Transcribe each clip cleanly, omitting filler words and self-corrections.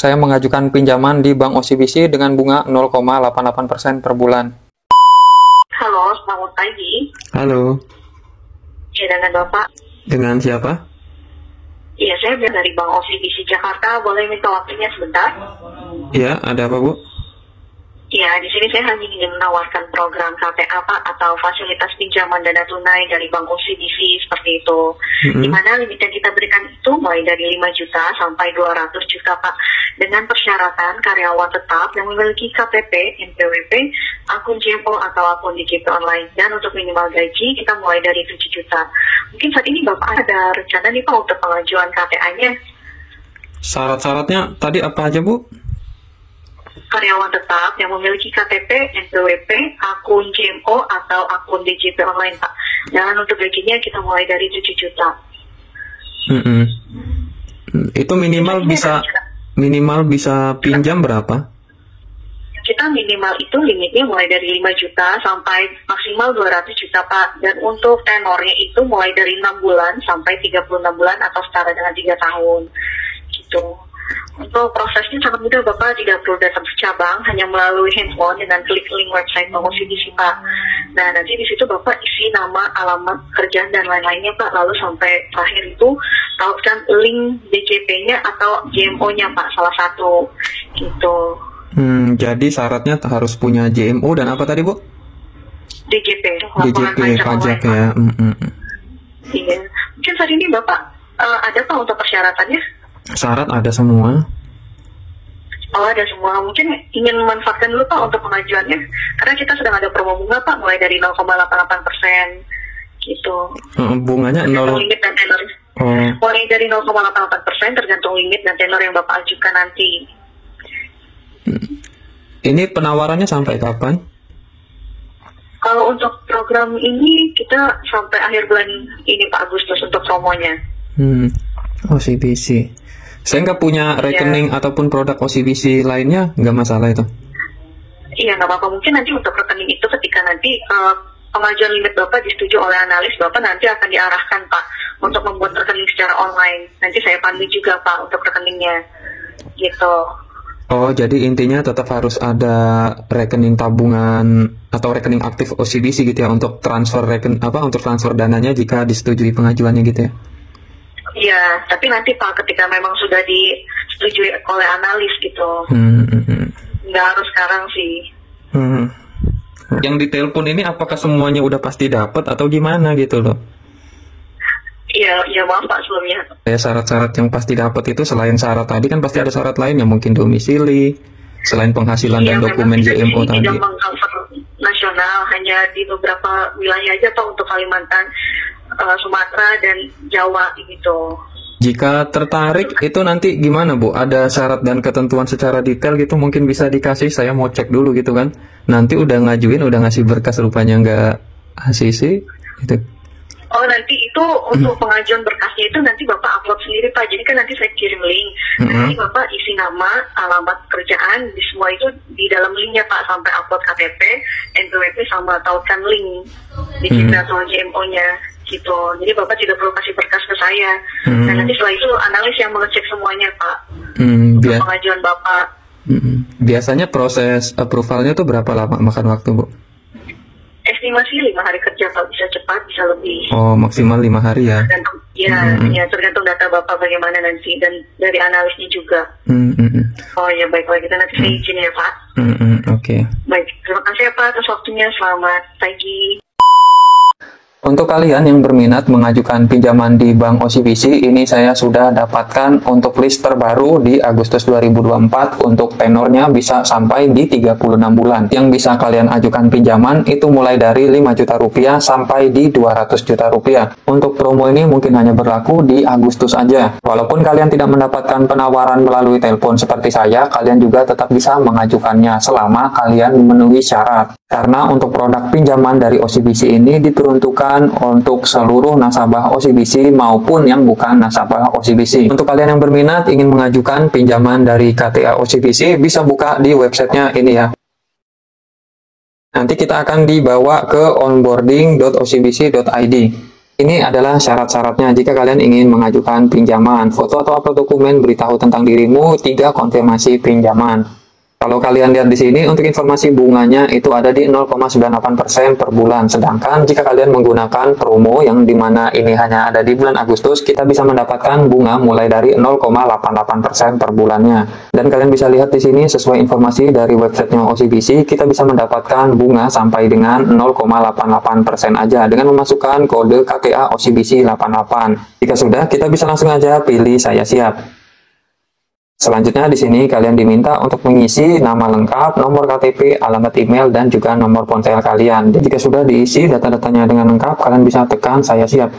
Saya mengajukan pinjaman di Bank OCBC dengan bunga 0,88% per bulan. Halo, selamat pagi. Halo, Ya, dengan Bapak. dengan siapa? Iya, saya dari Bank OCBC Jakarta. Boleh minta waktunya sebentar? Iya, ada apa, Bu? Ya, di sini saya hanya ingin menawarkan program KPA Pak, atau fasilitas pinjaman dana tunai dari Bank OCBC seperti itu. Di mana limit yang kita berikan itu mulai dari 5 juta sampai 200 juta Pak. Dengan persyaratan karyawan tetap yang memiliki KTP, NPWP, akun JMO atau akun DJP online. Dan untuk minimal gaji kita mulai dari 7 juta. Mungkin saat ini Bapak ada rencana nih Pak untuk pengajuan KPA-nya. Syarat-syaratnya tadi apa aja, Bu? Karyawan tetap yang memiliki KTP, NPWP, akun JMO atau akun DJP online Pak. Dan untuk gajinya kita mulai dari 7 juta. Itu minimal bisa pinjam berapa? Kita minimal itu limitnya mulai dari 5 juta sampai maksimal 200 juta Pak. Dan untuk tenornya itu mulai dari 6 bulan sampai 36 bulan atau setara dengan 3 tahun. Gitu. Untuk prosesnya sangat mudah Bapak, tidak perlu datang ke cabang, hanya melalui handphone dengan klik link website Bank OCBC Pak. Nah, nanti di situ Bapak isi nama, alamat, kerjaan dan lain-lainnya Pak. Lalu sampai terakhir itu tautkan link DJP-nya atau JMO-nya Pak, salah satu. Gitu. Jadi syaratnya harus punya JMO dan apa tadi, Bu? DJP, DJP pajak ya. Iya. Mungkin saat ini Bapak ada Pak untuk persyaratannya? Syarat ada semua. Oh, ada semua. Mungkin ingin memanfaatkan dulu Pak untuk pengajuannya, karena kita sedang ada promo bunga Pak, mulai dari 0,88% gitu. Bunganya Tergantung 0. limit dan tenor. Mulai dari 0,88% tergantung limit dan tenor yang Bapak ajukan nanti. Ini penawarannya sampai kapan? Kalau untuk program ini kita sampai akhir bulan ini Pak, Agustus untuk promonya. OCBC. Saya nggak punya rekening ataupun produk OCBC lainnya, nggak masalah itu? Iya, nggak apa-apa. Mungkin nanti untuk rekening itu ketika nanti pengajuan limit Bapak disetujui oleh analis, Bapak nanti akan diarahkan Pak untuk membuat rekening secara online. Nanti saya pandu juga Pak untuk rekeningnya. Gitu. Oh, jadi intinya tetap harus ada rekening tabungan atau rekening aktif OCBC gitu ya untuk transfer untuk transfer dananya jika disetujui pengajuannya gitu ya? Iya, tapi nanti Pak ketika memang sudah disetujui oleh analis gitu. Nggak harus sekarang sih. Yang ditelepon ini apakah semuanya udah pasti dapat atau gimana gitu loh? Iya maaf Pak sebelumnya. Ya, syarat-syarat yang pasti dapat itu selain syarat tadi kan pasti ada syarat lain yang mungkin domisili, selain penghasilan dan dokumen JMO tadi. Tidak meng-cover nasional, hanya di beberapa wilayah aja Pak untuk Kalimantan, Sumatera dan Jawa gitu. Jika tertarik itu nanti gimana Bu? Ada syarat dan ketentuan secara detail gitu mungkin bisa dikasih, saya mau cek dulu gitu kan. Nanti udah ngajuin, udah ngasih berkas rupanya nggak ACC gitu. Oh, nanti itu untuk pengajuan berkasnya itu nanti Bapak upload sendiri Pak. Jadi kan nanti saya kirim link. Nanti Bapak isi nama, alamat kerjaan, di semua itu di dalam linknya Pak, sampai upload KTP, NPWP sama tautkan link di atau JMO-nya gitu. Jadi Bapak tidak perlu kasih berkas ke saya. Dan nanti setelah itu analis yang mengecek semuanya Pak. Untuk pengajuan Bapak. Biasanya proses approvalnya tuh berapa lama makan waktu Bu? Estimasi 5 hari kerja Pak, bisa cepat, bisa lebih. Oh, maksimal 5 hari ya? Tergantung, tergantung data Bapak bagaimana nanti, dan dari analisnya juga. Oh ya, baiklah, kita nanti saya izin ya Pak. Oke. Baik, terima kasih ya Pak atas waktunya, selamat pagi. Untuk kalian yang berminat mengajukan pinjaman di Bank OCBC, ini saya sudah dapatkan untuk list terbaru di Agustus 2024 untuk tenornya bisa sampai di 36 bulan. Yang bisa kalian ajukan pinjaman itu mulai dari 5 juta rupiah sampai di 200 juta rupiah. Untuk promo ini mungkin hanya berlaku di Agustus aja. Walaupun kalian tidak mendapatkan penawaran melalui telepon seperti saya, kalian juga tetap bisa mengajukannya selama kalian memenuhi syarat. Karena untuk produk pinjaman dari OCBC ini diperuntukkan untuk seluruh nasabah OCBC maupun yang bukan nasabah OCBC. Untuk kalian yang berminat ingin mengajukan pinjaman dari KTA OCBC, bisa buka di websitenya ini ya. Nanti kita akan dibawa ke onboarding.ocbc.id. Ini adalah syarat-syaratnya jika kalian ingin mengajukan pinjaman. Foto atau upload dokumen beritahu tentang dirimu, 3 konfirmasi pinjaman. Kalau kalian lihat di sini, untuk informasi bunganya itu ada di 0,98% per bulan. Sedangkan jika kalian menggunakan promo yang dimana ini hanya ada di bulan Agustus, kita bisa mendapatkan bunga mulai dari 0,88% per bulannya. Dan kalian bisa lihat di sini sesuai informasi dari websitenya OCBC, kita bisa mendapatkan bunga sampai dengan 0,88% aja dengan memasukkan kode KTA OCBC 88. Jika sudah, kita bisa langsung aja pilih saya siap. Selanjutnya di sini kalian diminta untuk mengisi nama lengkap, nomor KTP, alamat email, dan juga nomor ponsel kalian. Jika sudah diisi data-datanya dengan lengkap, kalian bisa tekan saya siap.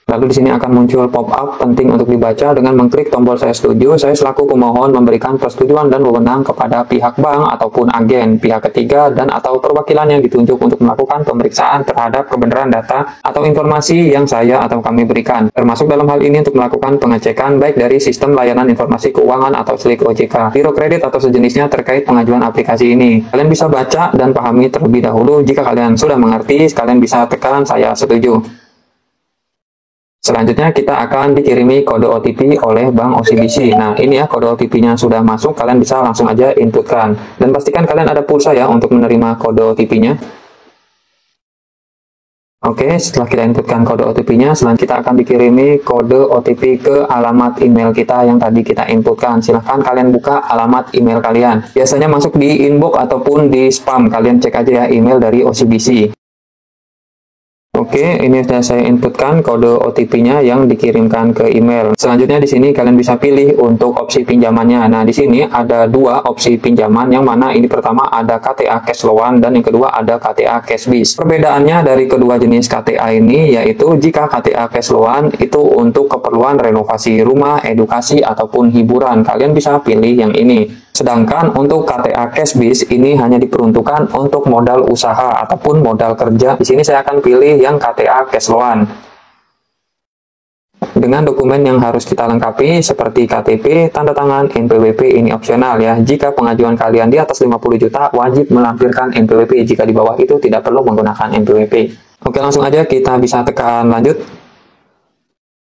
Lalu di sini akan muncul pop-up penting untuk dibaca dengan mengklik tombol saya setuju. Saya selaku pemohon memberikan persetujuan dan wewenang kepada pihak bank ataupun agen, pihak ketiga, dan atau perwakilan yang ditunjuk untuk melakukan pemeriksaan terhadap kebenaran data atau informasi yang saya atau kami berikan. Termasuk dalam hal ini untuk melakukan pengecekan baik dari sistem layanan informasi keuangan atau SLIK OJK, biro kredit atau sejenisnya terkait pengajuan aplikasi ini. Kalian bisa baca dan pahami terlebih dahulu. Jika kalian sudah mengerti, kalian bisa tekan saya setuju. Selanjutnya kita akan dikirimi kode OTP oleh Bank OCBC. Nah ini ya kode OTP-nya sudah masuk, kalian bisa langsung aja inputkan. Dan pastikan kalian ada pulsa ya untuk menerima kode OTP-nya. Oke, setelah kita inputkan kode OTP-nya, selanjutnya kita akan dikirimi kode OTP ke alamat email kita yang tadi kita inputkan. Silahkan kalian buka alamat email kalian. Biasanya masuk di inbox ataupun di spam. Kalian cek aja ya email dari OCBC. Oke, ini sudah saya inputkan kode OTP-nya yang dikirimkan ke email. Selanjutnya di sini kalian bisa pilih untuk opsi pinjamannya. Nah, di sini ada 2 opsi pinjaman, yang mana ini pertama ada KTA Cash Loan dan yang kedua ada KTA Cash Bis. Perbedaannya dari kedua jenis KTA ini yaitu jika KTA Cash Loan itu untuk keperluan renovasi rumah, edukasi ataupun hiburan. Kalian bisa pilih yang ini. Sedangkan untuk KTA Cash Bis ini hanya diperuntukkan untuk modal usaha ataupun modal kerja. Di sini saya akan pilih yang KTA Cash Loan. Dengan dokumen yang harus kita lengkapi seperti KTP, tanda tangan, NPWP ini opsional ya. Jika pengajuan kalian di atas 50 juta wajib melampirkan NPWP. Jika di bawah itu tidak perlu menggunakan NPWP. Oke, langsung aja kita bisa tekan lanjut.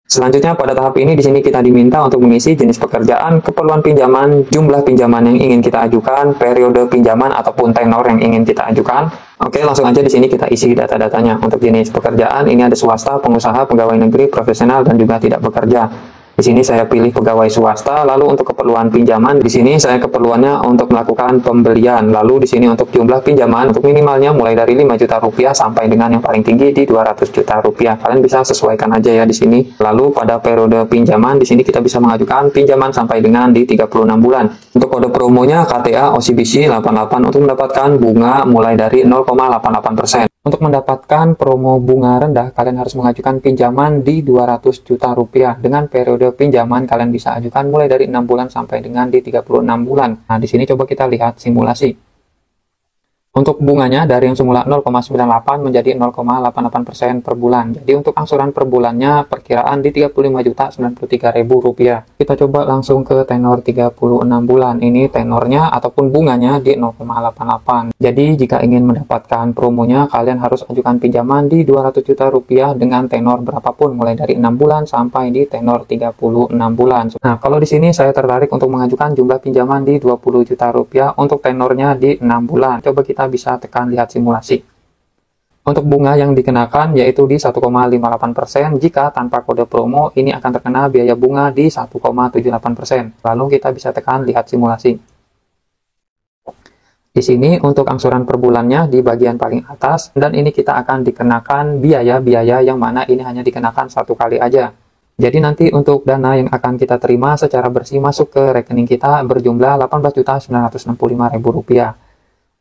Selanjutnya pada tahap ini di sini kita diminta untuk mengisi jenis pekerjaan, keperluan pinjaman, jumlah pinjaman yang ingin kita ajukan, periode pinjaman ataupun tenor yang ingin kita ajukan. Oke, langsung aja di sini kita isi data-datanya. Untuk jenis pekerjaan ini ada swasta, pengusaha, pegawai negeri, profesional, dan juga tidak bekerja. Di sini saya pilih pegawai swasta. Lalu untuk keperluan pinjaman, di sini saya keperluannya untuk melakukan pembelian. Lalu di sini untuk jumlah pinjaman, untuk minimalnya mulai dari 5 juta rupiah sampai dengan yang paling tinggi di 200 juta rupiah. Kalian bisa sesuaikan aja ya di sini. Lalu pada periode pinjaman, di sini kita bisa mengajukan pinjaman sampai dengan di 36 bulan. Untuk kode promonya KTA OCBC 88 untuk mendapatkan bunga mulai dari 0,88%. Untuk mendapatkan promo bunga rendah, kalian harus mengajukan pinjaman di 200 juta rupiah. Dengan periode pinjaman, kalian bisa ajukan mulai dari 6 bulan sampai dengan di 36 bulan. Nah, di sini coba kita lihat simulasi. Untuk bunganya dari yang semula 0,98 menjadi 0,88% per bulan. Jadi untuk angsuran per bulannya perkiraan di 35.093.000 rupiah. Kita coba langsung ke tenor 36 bulan. Ini tenornya ataupun bunganya di 0,88. Jadi jika ingin mendapatkan promonya, kalian harus ajukan pinjaman di 200 juta rupiah dengan tenor berapapun, mulai dari 6 bulan sampai di tenor 36 bulan. Nah, kalau di sini saya tertarik untuk mengajukan jumlah pinjaman di 20 juta rupiah untuk tenornya di 6 bulan. Coba kita bisa tekan lihat simulasi. Untuk bunga yang dikenakan yaitu di 1,58%. Jika tanpa kode promo ini akan terkena biaya bunga di 1,78%. Lalu kita bisa tekan lihat simulasi. Di sini untuk angsuran per bulannya di bagian paling atas, dan ini kita akan dikenakan biaya-biaya yang mana ini hanya dikenakan 1 kali aja. Jadi nanti untuk dana yang akan kita terima secara bersih masuk ke rekening kita berjumlah Rp18.965.000.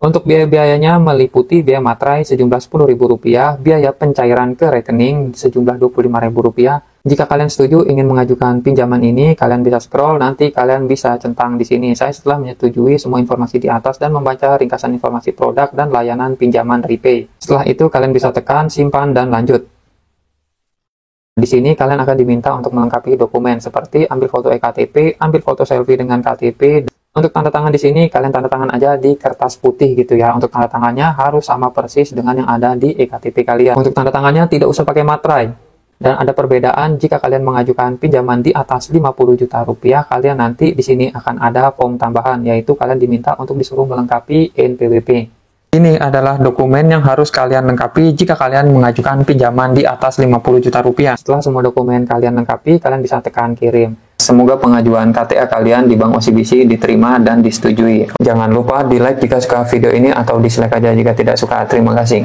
Untuk biaya-biayanya meliputi biaya materai sejumlah Rp10.000, biaya pencairan ke rekening sejumlah Rp25.000. Jika kalian setuju ingin mengajukan pinjaman ini, kalian bisa scroll, nanti kalian bisa centang di sini. Saya setelah menyetujui semua informasi di atas dan membaca ringkasan informasi produk dan layanan pinjaman Repay. Setelah itu kalian bisa tekan simpan dan lanjut. Di sini kalian akan diminta untuk melengkapi dokumen seperti ambil foto eKTP, ambil foto selfie dengan KTP. Untuk tanda tangan di sini, kalian tanda tangan aja di kertas putih gitu ya. Untuk tanda tangannya harus sama persis dengan yang ada di eKTP kalian. Untuk tanda tangannya tidak usah pakai materai. Dan ada perbedaan jika kalian mengajukan pinjaman di atas 50 juta rupiah, kalian nanti di sini akan ada form tambahan, yaitu kalian diminta untuk disuruh melengkapi NPWP. Ini adalah dokumen yang harus kalian lengkapi jika kalian mengajukan pinjaman di atas 50 juta rupiah. Setelah semua dokumen kalian lengkapi, kalian bisa tekan kirim. Semoga pengajuan KTA kalian di Bank OCBC diterima dan disetujui. Jangan lupa di like jika suka video ini atau dislike aja jika tidak suka. Terima kasih.